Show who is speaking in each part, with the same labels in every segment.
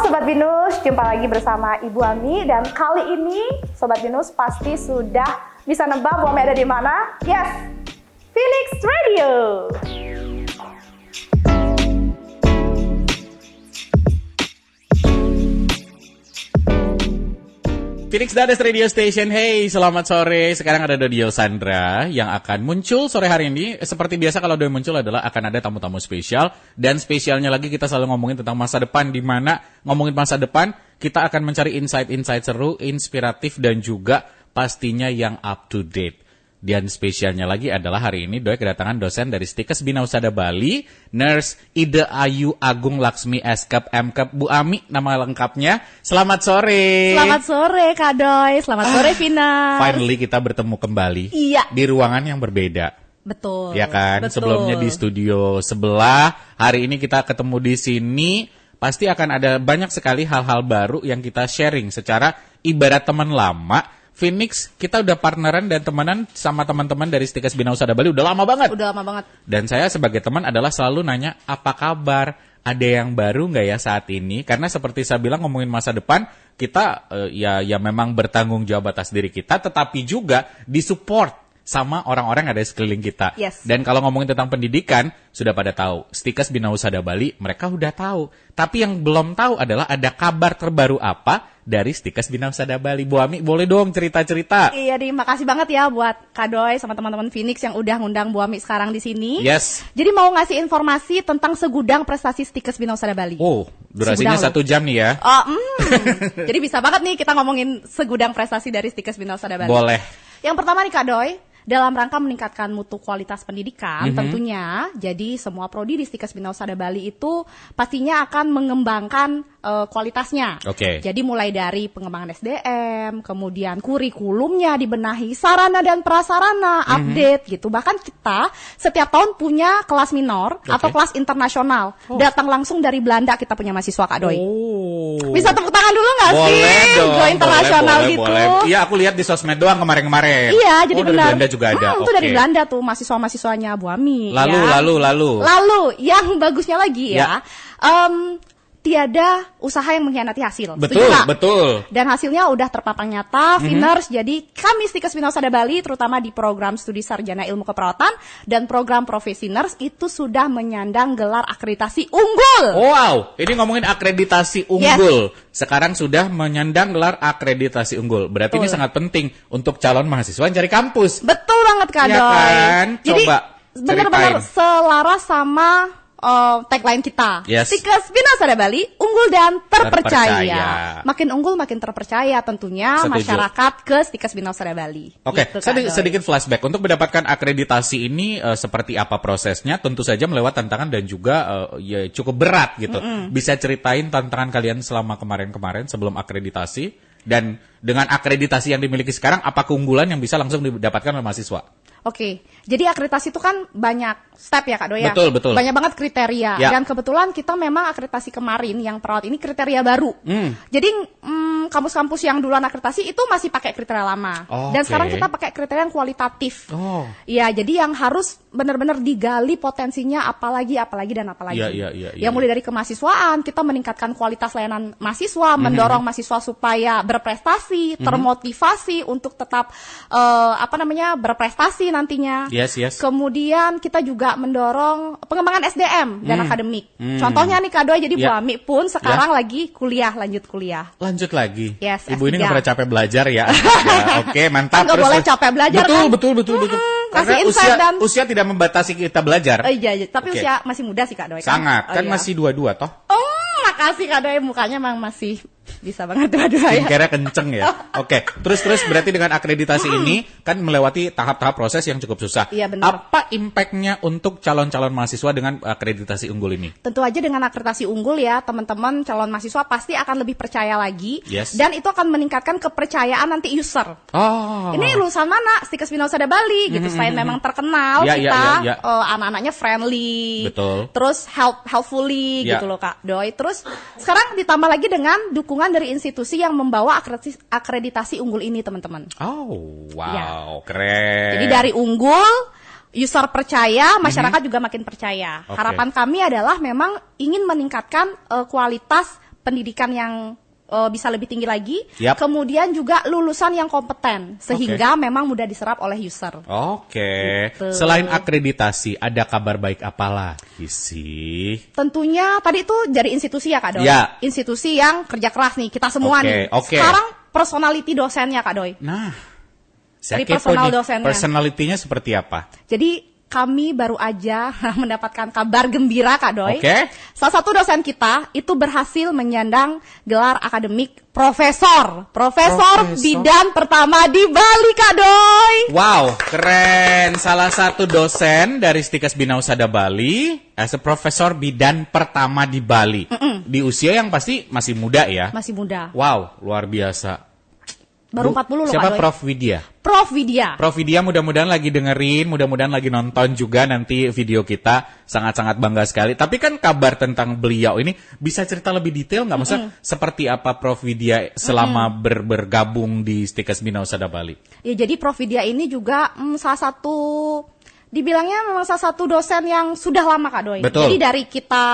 Speaker 1: Sobat Binus, jumpa lagi bersama Ibu Ami dan kali ini Sobat Binus pasti sudah bisa nebak Bu Ami ada di mana? Yes, Phoenix Radio.
Speaker 2: Phoenix Dades Radio Station. Hey, selamat sore. Sekarang ada Dodio Sandra yang akan muncul sore hari ini. Seperti biasa kalau Dodio muncul adalah akan ada tamu-tamu spesial. Dan spesialnya lagi kita selalu ngomongin tentang masa depan. Di mana ngomongin masa depan, kita akan mencari insight-insight seru, inspiratif, dan juga pastinya yang up to date. Dan spesialnya lagi adalah hari ini Doi kedatangan dosen dari Stikes Bina Usada Bali, Nurse Ida Ayu Agung Laksmi Eskep MKep Bu Ami nama lengkapnya. Selamat sore.
Speaker 1: Selamat sore Kak Doi, selamat sore Vina.
Speaker 2: Finally kita bertemu kembali.
Speaker 1: Iya.
Speaker 2: Di ruangan yang berbeda.
Speaker 1: Betul.
Speaker 2: Ya kan?
Speaker 1: Betul.
Speaker 2: Sebelumnya di studio sebelah, hari ini kita ketemu di sini. Pasti akan ada banyak sekali hal-hal baru yang kita sharing secara ibarat teman lama. Phoenix, kita udah partneran dan temenan sama teman-teman dari Stikes Bina Usada Bali udah lama banget.
Speaker 1: Udah lama banget.
Speaker 2: Dan saya sebagai teman adalah selalu nanya, apa kabar? Ada yang baru nggak ya saat ini? Karena seperti saya bilang ngomongin masa depan, kita ya memang bertanggung jawab atas diri kita, tetapi juga disupport sama orang-orang yang ada di sekeliling kita.
Speaker 1: Yes.
Speaker 2: Dan kalau ngomongin tentang pendidikan, sudah pada tahu. Stikes Bina Usada Bali, mereka udah tahu. Tapi yang belum tahu adalah ada kabar terbaru apa dari Stikes Bina Usada Bali. Bu Ami, boleh dong cerita-cerita?
Speaker 1: Iya, makasih banget ya buat Kak Doi sama teman-teman Phoenix yang udah ngundang Bu Ami sekarang di sini.
Speaker 2: Yes.
Speaker 1: Jadi mau ngasih informasi tentang segudang prestasi Stikes Bina Usada Bali.
Speaker 2: Oh, durasinya 1 jam nih ya.
Speaker 1: Jadi bisa banget nih kita ngomongin segudang prestasi dari Stikes Bina Usada Bali.
Speaker 2: Boleh.
Speaker 1: Yang pertama nih Kak Doi, dalam rangka meningkatkan mutu kualitas pendidikan, tentunya, jadi semua prodi di Stikes Bina Usada Bali itu pastinya akan mengembangkan kualitasnya.
Speaker 2: Oke.
Speaker 1: Jadi mulai dari pengembangan SDM, kemudian kurikulumnya dibenahi, sarana dan prasarana, update gitu. Bahkan kita setiap tahun punya kelas minor atau kelas internasional. Datang langsung dari Belanda kita punya mahasiswa Kak Doi.
Speaker 2: Oh.
Speaker 1: Bisa tepuk tangan dulu nggak sih?
Speaker 2: Boleh dong.
Speaker 1: Go internasional
Speaker 2: boleh,
Speaker 1: gitu.
Speaker 2: Boleh. Iya, aku lihat di sosmed doang kemarin-kemarin.
Speaker 1: Iya, jadi
Speaker 2: dari
Speaker 1: benar.
Speaker 2: Belanda juga ada.
Speaker 1: Itu dari Belanda tuh mahasiswa-mahasiswanya Bu Ami.
Speaker 2: Lalu.
Speaker 1: Lalu yang bagusnya lagi
Speaker 2: Ya.
Speaker 1: tiada usaha yang mengkhianati hasil.
Speaker 2: Betul,
Speaker 1: Setuju nggak?
Speaker 2: betul.
Speaker 1: Dan hasilnya udah terpampang nyata, Finers. Jadi kami Stikes Bina Usada Bali, terutama di program studi sarjana ilmu keperawatan dan program profesi nurse itu sudah menyandang gelar akreditasi unggul.
Speaker 2: Wow, ini ngomongin akreditasi unggul. Sekarang sudah menyandang gelar akreditasi unggul. Berarti ini sangat penting untuk calon mahasiswa yang cari kampus.
Speaker 1: Betul banget Kak
Speaker 2: Ya
Speaker 1: Doi.
Speaker 2: kan?
Speaker 1: Jadi
Speaker 2: Coba
Speaker 1: benar-benar
Speaker 2: ceritain.
Speaker 1: selaras sama tagline kita.
Speaker 2: Yes.
Speaker 1: Stikes Bina Usada Bali, unggul dan terpercaya.
Speaker 2: Terpercaya.
Speaker 1: Makin unggul makin terpercaya tentunya
Speaker 2: Setuju.
Speaker 1: masyarakat ke Stikes Bina Usada Bali.
Speaker 2: Oke,
Speaker 1: Gitu, Kak Doi.
Speaker 2: sedikit flashback. Untuk mendapatkan akreditasi ini seperti apa prosesnya? Tentu saja melewati tantangan dan juga ya cukup berat gitu. Bisa ceritain tantangan kalian selama kemarin-kemarin sebelum akreditasi? Dan dengan akreditasi yang dimiliki sekarang, apa keunggulan yang bisa langsung didapatkan oleh mahasiswa?
Speaker 1: Oke, jadi akreditasi itu kan banyak step ya Kak Doi ya?
Speaker 2: Betul.
Speaker 1: Banyak banget kriteria.
Speaker 2: Ya.
Speaker 1: Dan kebetulan kita memang akreditasi kemarin yang perawat ini kriteria baru. Jadi kampus-kampus yang duluan akreditasi itu masih pakai kriteria lama. Dan
Speaker 2: Oke.
Speaker 1: sekarang kita pakai kriteria yang kualitatif.
Speaker 2: Oh.
Speaker 1: Iya, jadi yang harus benar-benar digali potensinya apalagi.
Speaker 2: Iya.
Speaker 1: Yang mulai dari kemahasiswaan, kita meningkatkan kualitas layanan mahasiswa, mendorong mahasiswa supaya berprestasi, termotivasi untuk tetap berprestasi nantinya.
Speaker 2: Yes.
Speaker 1: Kemudian kita juga mendorong pengembangan SDM dan akademik. Contohnya nih Kak Doi, jadi Bu Ami pun sekarang lagi lanjut kuliah.
Speaker 2: Lanjut lagi.
Speaker 1: Yes,
Speaker 2: Ibu ini
Speaker 1: S3.
Speaker 2: nggak pernah capek belajar ya. Ya, oke, mantap.
Speaker 1: Kan nggak boleh capek belajar, kan?
Speaker 2: Betul. Karena
Speaker 1: Kasih insight dan-
Speaker 2: usia tidak membatasi kita belajar.
Speaker 1: Iya, tapi
Speaker 2: Oke.
Speaker 1: usia masih muda sih Kak Doi.
Speaker 2: Sangat, kan
Speaker 1: iya.
Speaker 2: masih 22 toh.
Speaker 1: Makasih Kak Doi, mukanya memang masih bisa banget dua-dua ya.
Speaker 2: Skincare-nya kenceng ya. Oke, terus berarti dengan akreditasi ini kan melewati tahap-tahap proses yang cukup susah.
Speaker 1: Iya, benar.
Speaker 2: Apa impact-nya untuk calon-calon mahasiswa dengan akreditasi unggul ini?
Speaker 1: Tentu aja dengan akreditasi unggul ya, teman-teman calon mahasiswa pasti akan lebih percaya lagi.
Speaker 2: Yes.
Speaker 1: Dan itu akan meningkatkan kepercayaan nanti user.
Speaker 2: Oh.
Speaker 1: Ini lulusan mana? Stikes Bina Usada Bali gitu. Selain memang terkenal,
Speaker 2: Ya,
Speaker 1: kita
Speaker 2: ya.
Speaker 1: anak-anaknya friendly.
Speaker 2: Betul.
Speaker 1: Terus helpfully
Speaker 2: Ya.
Speaker 1: gitu loh Kak Doi. Terus sekarang ditambah lagi dengan dukungan dari institusi yang membawa akreditasi unggul ini teman-teman.
Speaker 2: Oh, wow,
Speaker 1: Ya.
Speaker 2: keren.
Speaker 1: Jadi dari unggul, user percaya, masyarakat juga makin percaya.
Speaker 2: Oke.
Speaker 1: Harapan kami adalah memang ingin meningkatkan kualitas pendidikan yang bisa lebih tinggi lagi,
Speaker 2: Yap.
Speaker 1: kemudian juga lulusan yang kompeten sehingga memang mudah diserap oleh user.
Speaker 2: Oke.
Speaker 1: Gitu.
Speaker 2: Selain akreditasi, ada kabar baik apa lagi sih?
Speaker 1: Tentunya tadi itu dari institusi ya Kak Doi.
Speaker 2: Ya.
Speaker 1: Institusi yang kerja keras nih kita semua
Speaker 2: Oke,
Speaker 1: nih.
Speaker 2: oke.
Speaker 1: Sekarang personality dosennya Kak Doi.
Speaker 2: Nah, saya
Speaker 1: Dari
Speaker 2: kepo
Speaker 1: personal
Speaker 2: nih,
Speaker 1: dosennya.
Speaker 2: personality-nya seperti apa?
Speaker 1: Jadi kami baru aja mendapatkan kabar gembira Kak Doi.
Speaker 2: Oke.
Speaker 1: Salah satu dosen kita itu berhasil menyandang gelar akademik profesor. Profesor bidan pertama di Bali Kak Doi.
Speaker 2: Wow, keren. Salah satu dosen dari Stikes Bina Usada Bali, as a profesor bidan pertama di Bali. Di usia yang pasti masih muda ya.
Speaker 1: Masih muda.
Speaker 2: Wow, luar biasa.
Speaker 1: Baru 40 loh
Speaker 2: Siapa
Speaker 1: Kak Doi.
Speaker 2: Prof Widya?
Speaker 1: Prof Widya.
Speaker 2: Prof Widya mudah-mudahan lagi dengerin, mudah-mudahan lagi nonton juga nanti video kita. Sangat-sangat bangga sekali. Tapi kan kabar tentang beliau ini bisa cerita lebih detail nggak? Maksudnya seperti apa Prof Widya selama bergabung di Stikes Bina Usada Bali?
Speaker 1: Ya jadi Prof Widya ini juga salah satu, dibilangnya memang salah satu dosen yang sudah lama Kak Doi.
Speaker 2: Betul.
Speaker 1: Jadi dari kita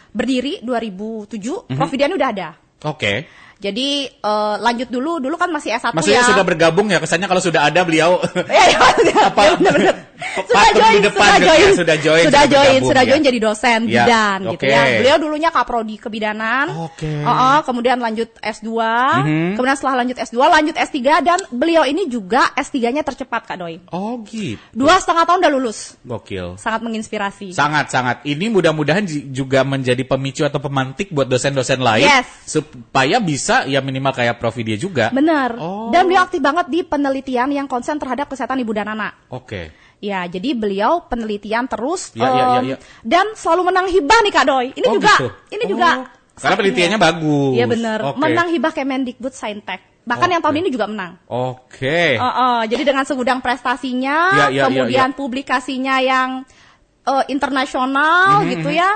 Speaker 1: berdiri 2007, Prof Widya ini udah ada.
Speaker 2: Oke.
Speaker 1: Jadi lanjut dulu kan masih S1
Speaker 2: Maksudnya
Speaker 1: ya.
Speaker 2: sudah bergabung ya? Kesannya kalau sudah ada beliau
Speaker 1: Ya,
Speaker 2: apa
Speaker 1: bener-bener.
Speaker 2: patung di depan gitu ya, sudah join
Speaker 1: Sudah join
Speaker 2: ya.
Speaker 1: jadi dosen
Speaker 2: Ya,
Speaker 1: bidan gitu
Speaker 2: oke.
Speaker 1: ya. Beliau dulunya kaprodi kebidanan.
Speaker 2: Oke.
Speaker 1: Kemudian lanjut S2. Kemudian setelah lanjut S2 lanjut S3 dan beliau ini juga S3-nya tercepat Kak Doi.
Speaker 2: Oh gitu.
Speaker 1: 2,5 tahun udah lulus.
Speaker 2: Gokil.
Speaker 1: Sangat menginspirasi.
Speaker 2: Sangat-sangat. Ini mudah-mudahan juga menjadi pemicu atau pemantik buat dosen-dosen lain.
Speaker 1: Yes.
Speaker 2: Supaya bisa ya minimal kayak Prof Widya juga.
Speaker 1: Benar.
Speaker 2: Oh.
Speaker 1: Dan beliau aktif banget di penelitian yang konsen terhadap kesehatan ibu dan anak.
Speaker 2: Oke.
Speaker 1: Ya, jadi beliau penelitian terus
Speaker 2: Ya.
Speaker 1: dan selalu menang hibah nih Kak Doi. Ini
Speaker 2: Oh,
Speaker 1: juga,
Speaker 2: gitu.
Speaker 1: ini
Speaker 2: Oh,
Speaker 1: juga.
Speaker 2: karena penelitiannya bagus.
Speaker 1: Iya benar.
Speaker 2: Oke.
Speaker 1: Menang hibah Kemendikbud Saintek. Bahkan yang tahun ini juga menang.
Speaker 2: Oke.
Speaker 1: Jadi dengan segudang prestasinya,
Speaker 2: Ya.
Speaker 1: kemudian publikasinya yang internasional gitu ya.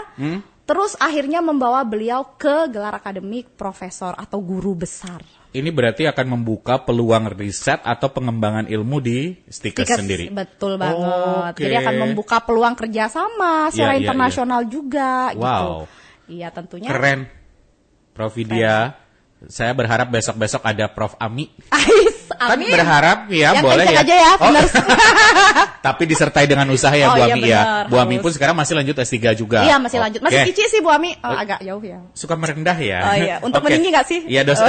Speaker 1: Terus akhirnya membawa beliau ke gelar akademik profesor atau guru besar.
Speaker 2: Ini berarti akan membuka peluang riset atau pengembangan ilmu di Stikes sendiri.
Speaker 1: Betul banget.
Speaker 2: Oke.
Speaker 1: Jadi akan membuka peluang kerjasama secara
Speaker 2: Ya.
Speaker 1: internasional juga
Speaker 2: Wow.
Speaker 1: gitu. Iya tentunya.
Speaker 2: Keren. Prof Widya. Saya berharap besok-besok ada Prof Ami. Kan
Speaker 1: Amin.
Speaker 2: berharap ya
Speaker 1: Yang
Speaker 2: boleh
Speaker 1: kenceng
Speaker 2: ya.
Speaker 1: aja ya, benar.
Speaker 2: Tapi disertai dengan usaha ya
Speaker 1: Oh,
Speaker 2: Bu
Speaker 1: iya,
Speaker 2: Ami ya.
Speaker 1: benar,
Speaker 2: Bu Ami
Speaker 1: harus.
Speaker 2: pun sekarang masih lanjut S3 juga.
Speaker 1: Iya masih lanjut. Masih
Speaker 2: Oke.
Speaker 1: kicik sih Bu Ami. Agak jauh ya.
Speaker 2: Suka merendah ya.
Speaker 1: Oh iya, untuk
Speaker 2: Oke.
Speaker 1: meninggi nggak sih?
Speaker 2: Iya dosen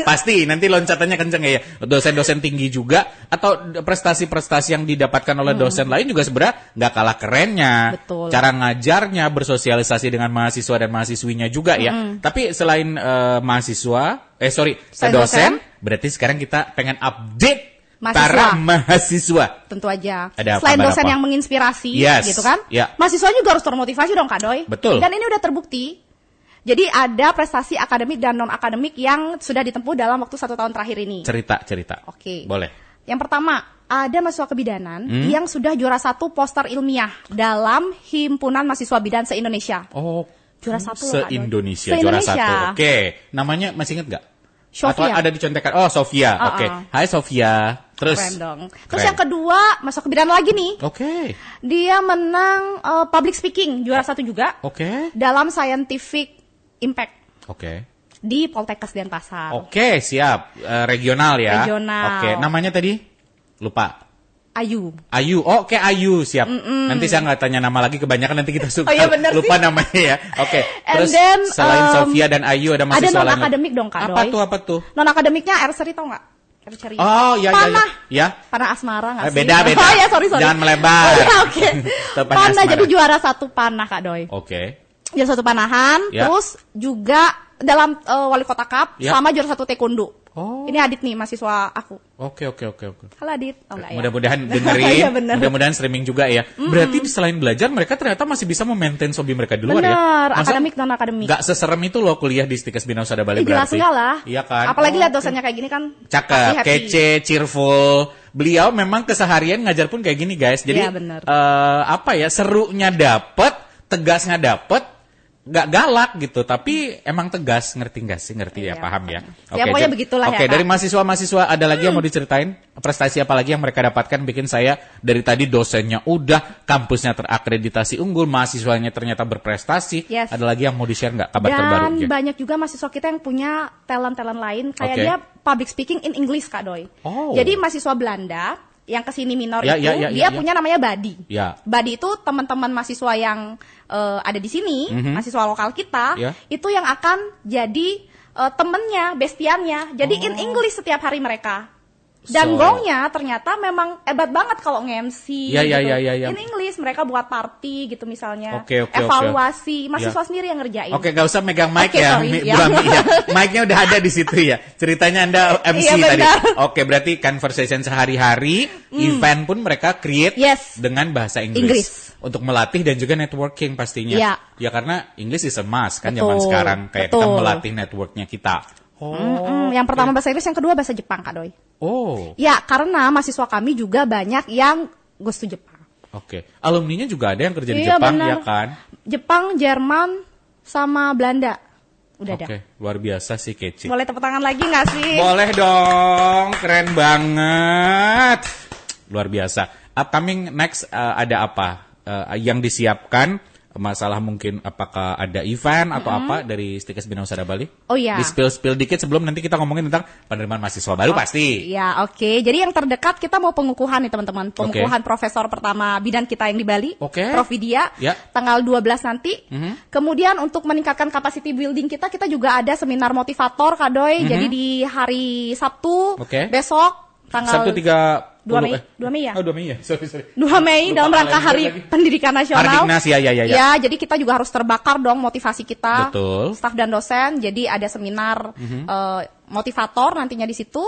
Speaker 2: pasti nanti loncatannya kenceng ya. Dosen-dosen tinggi juga atau prestasi-prestasi yang didapatkan oleh dosen lain juga sebenarnya nggak kalah kerennya.
Speaker 1: Betul.
Speaker 2: Cara ngajarnya, bersosialisasi dengan mahasiswa dan mahasiswinya juga ya. Tapi selain
Speaker 1: Selain
Speaker 2: dosen, berarti sekarang kita pengen update
Speaker 1: Mahasiswa.
Speaker 2: para mahasiswa.
Speaker 1: Tentu aja.
Speaker 2: Ada
Speaker 1: Selain
Speaker 2: kabar
Speaker 1: dosen
Speaker 2: apa?
Speaker 1: yang menginspirasi,
Speaker 2: Yes,
Speaker 1: gitu kan?
Speaker 2: ya.
Speaker 1: Mahasiswa juga harus termotivasi dong, Kak Doi.
Speaker 2: Betul.
Speaker 1: Dan ini udah terbukti. Jadi ada prestasi akademik dan non akademik yang sudah ditempuh dalam waktu 1 tahun terakhir ini.
Speaker 2: Cerita.
Speaker 1: Oke.
Speaker 2: Boleh.
Speaker 1: Yang pertama, ada mahasiswa kebidanan yang sudah juara 1 poster ilmiah dalam Himpunan Mahasiswa Bidan se-Indonesia.
Speaker 2: Oh,
Speaker 1: Juara 1 loh, Kak Doi.
Speaker 2: se-Indonesia juara
Speaker 1: Se-Indonesia.
Speaker 2: 1. Oke, namanya masih inget nggak? Atau
Speaker 1: Sofia.
Speaker 2: ada dicontekan? Oh, Sofia. Oke. Hai Sofia. Terus?
Speaker 1: Keren dong. Terus
Speaker 2: Keren.
Speaker 1: yang kedua, mahasiswa kebidanan lagi nih.
Speaker 2: Oke.
Speaker 1: Dia menang public speaking, juara 1 juga.
Speaker 2: Oke.
Speaker 1: Dalam scientific impact
Speaker 2: Oke.
Speaker 1: di Poltekkes Denpasar.
Speaker 2: Oke, siap. Regional ya.
Speaker 1: Regional.
Speaker 2: Oke, namanya tadi? Lupa.
Speaker 1: Ayu.
Speaker 2: Ayu. Oh, oke Ayu, siap. Nanti saya nggak tanya nama lagi, kebanyakan nanti kita suka
Speaker 1: Oh, iya, bener
Speaker 2: lupa
Speaker 1: sih.
Speaker 2: namanya ya. Oke.
Speaker 1: And
Speaker 2: Terus
Speaker 1: then,
Speaker 2: selain Sofia dan Ayu ada
Speaker 1: Ada
Speaker 2: mahasiswa
Speaker 1: non
Speaker 2: lain.
Speaker 1: akademik dong Kak
Speaker 2: Apa
Speaker 1: Doi.
Speaker 2: tuh? Apa tuh?
Speaker 1: Non akademiknya air seri tau nggak? Air seri.
Speaker 2: Oh, ya.
Speaker 1: Panah.
Speaker 2: Ya.
Speaker 1: Panah asmara nggak sih?
Speaker 2: Beda.
Speaker 1: Oh ya sorry.
Speaker 2: Jangan melebar.
Speaker 1: Oh ya oke.
Speaker 2: Itu panah
Speaker 1: Panah
Speaker 2: asmara.
Speaker 1: jadi juara 1 panah Kak Doi.
Speaker 2: Oke.
Speaker 1: Juara 1 panahan,
Speaker 2: Ya.
Speaker 1: terus juga dalam Wali Kota Cup
Speaker 2: Ya.
Speaker 1: sama juara 1 taekwondo.
Speaker 2: Oh.
Speaker 1: Ini Adit nih mahasiswa aku.
Speaker 2: Oke.
Speaker 1: Halo Adit. Oh enggak ya.
Speaker 2: Mudah-mudahan dengerin,
Speaker 1: Iya, bener.
Speaker 2: mudah-mudahan streaming juga ya. Berarti selain belajar, mereka ternyata masih bisa memaintain hobi mereka di luar ya.
Speaker 1: Bener,
Speaker 2: Masa
Speaker 1: akademik non akademik.
Speaker 2: Gak seserem itu loh kuliah di Stikes Bina Usada Bali
Speaker 1: Jelas
Speaker 2: berarti.
Speaker 1: enggak lah.
Speaker 2: Iya kan.
Speaker 1: Apalagi
Speaker 2: Oh,
Speaker 1: lihat dosennya kayak gini kan.
Speaker 2: cakep,
Speaker 1: pasti happy.
Speaker 2: kece, cheerful. Beliau memang keseharian ngajar pun kayak gini guys. Jadi
Speaker 1: Iya, bener.
Speaker 2: serunya dapet, tegasnya dapet, nggak galak gitu, tapi emang tegas, ngerti nggak sih? Ngerti ya,
Speaker 1: Iya,
Speaker 2: paham ya.
Speaker 1: Ya, pokoknya begitulah ya,
Speaker 2: Oke,
Speaker 1: Kak.
Speaker 2: dari mahasiswa-mahasiswa ada lagi yang mau diceritain? Prestasi apa lagi yang mereka dapatkan bikin saya dari tadi dosennya udah, kampusnya terakreditasi unggul, mahasiswanya ternyata berprestasi.
Speaker 1: Yes.
Speaker 2: Ada lagi yang mau di-share nggak kabar terbaru?
Speaker 1: Dan banyak juga mahasiswa kita yang punya talent-talent lain, kayak
Speaker 2: Oke.
Speaker 1: dia public speaking in English, Kak Doi.
Speaker 2: Oh.
Speaker 1: Jadi mahasiswa Belanda yang kesini minor
Speaker 2: Ya,
Speaker 1: itu,
Speaker 2: ya, ya,
Speaker 1: dia
Speaker 2: ya.
Speaker 1: punya namanya Badi.
Speaker 2: Ya.
Speaker 1: Badi itu teman-teman mahasiswa yang ada di sini, mahasiswa lokal kita,
Speaker 2: Ya.
Speaker 1: itu yang akan jadi temennya, bestiannya. Jadi in English setiap hari mereka. Dan
Speaker 2: So-
Speaker 1: gongnya ternyata memang hebat banget kalau nge-MC
Speaker 2: Ya, ya,
Speaker 1: gitu.
Speaker 2: ya, ya, ya.
Speaker 1: In English mereka buat party gitu misalnya.
Speaker 2: Oke, oke, oke.
Speaker 1: Evaluasi, mahasiswa
Speaker 2: Ya.
Speaker 1: sendiri yang ngerjain.
Speaker 2: Oke, gak usah megang mic
Speaker 1: Oke,
Speaker 2: ya,
Speaker 1: sorry,
Speaker 2: Bu
Speaker 1: ya.
Speaker 2: Ami ya. Mic-nya udah ada di situ ya. Ceritanya Anda MC
Speaker 1: Iya,
Speaker 2: tadi.
Speaker 1: benar.
Speaker 2: Oke, berarti conversation sehari-hari, event pun mereka create
Speaker 1: Yes.
Speaker 2: dengan bahasa Inggris.
Speaker 1: Inggris.
Speaker 2: Untuk melatih dan juga networking pastinya.
Speaker 1: Iya.
Speaker 2: Ya karena English is a must kan
Speaker 1: Betul,
Speaker 2: zaman sekarang. Kayak kita
Speaker 1: betul.
Speaker 2: melatih networknya kita.
Speaker 1: Yang pertama bahasa Inggris, yang kedua bahasa Jepang, Kak Doi.
Speaker 2: Oh,
Speaker 1: Ya, karena mahasiswa kami juga banyak yang goes to Jepang.
Speaker 2: oke. Alumninya juga ada yang kerja di
Speaker 1: Iya,
Speaker 2: Jepang,
Speaker 1: benar.
Speaker 2: ya kan?
Speaker 1: Jepang, Jerman, sama Belanda. Udah ada.
Speaker 2: Oke, luar biasa sih kece.
Speaker 1: Boleh tepuk tangan lagi nggak sih?
Speaker 2: Boleh dong, keren banget. Luar biasa. Upcoming next ada apa yang disiapkan? Masalah mungkin apakah ada event atau apa dari Stikes Bina Usaha Bali?
Speaker 1: Oh, iya.
Speaker 2: Di spill dikit sebelum nanti kita ngomongin tentang penerimaan mahasiswa baru pasti.
Speaker 1: Ya, oke. Jadi yang terdekat kita mau pengukuhan nih teman-teman. Pengukuhan profesor pertama bidan kita yang di Bali.
Speaker 2: Oke.
Speaker 1: Prof Vidya.
Speaker 2: Ya.
Speaker 1: Tanggal 12 nanti. Kemudian untuk meningkatkan capacity building kita juga ada seminar motivator, Kak Doi. Jadi di hari Sabtu.
Speaker 2: Oke.
Speaker 1: Besok. Tanggal
Speaker 2: Sabtu
Speaker 1: 2 Mei. 2 Mei ya?
Speaker 2: Oh, 2 Mei ya. Sorry.
Speaker 1: 2 Mei
Speaker 2: Lupa
Speaker 1: dalam rangka
Speaker 2: kalender
Speaker 1: Hari
Speaker 2: lagi.
Speaker 1: Pendidikan Nasional.
Speaker 2: Hardiknas, ya.
Speaker 1: Ya, jadi kita juga harus terbakar dong motivasi kita.
Speaker 2: Betul.
Speaker 1: Staf dan dosen. Jadi ada seminar motivator nantinya di situ.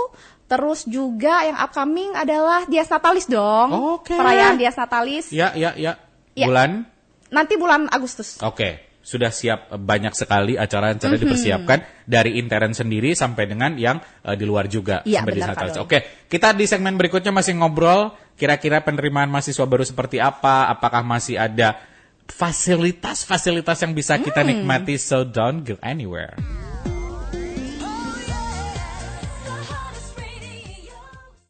Speaker 1: Terus juga yang upcoming adalah Dias Natalis dong.
Speaker 2: Oke.
Speaker 1: Perayaan Dias Natalis.
Speaker 2: Ya.
Speaker 1: Ya.
Speaker 2: Bulan?
Speaker 1: Nanti bulan Agustus.
Speaker 2: Oke, sudah siap banyak sekali acara-acara dipersiapkan dari intern sendiri sampai dengan yang di luar juga.
Speaker 1: Iya,
Speaker 2: sampai di
Speaker 1: benar,
Speaker 2: Natalis.
Speaker 1: Kak Doi.
Speaker 2: Oke, kita di segmen berikutnya masih ngobrol kira-kira penerimaan mahasiswa baru seperti apa, apakah masih ada fasilitas-fasilitas yang bisa kita nikmati, so don't go anywhere.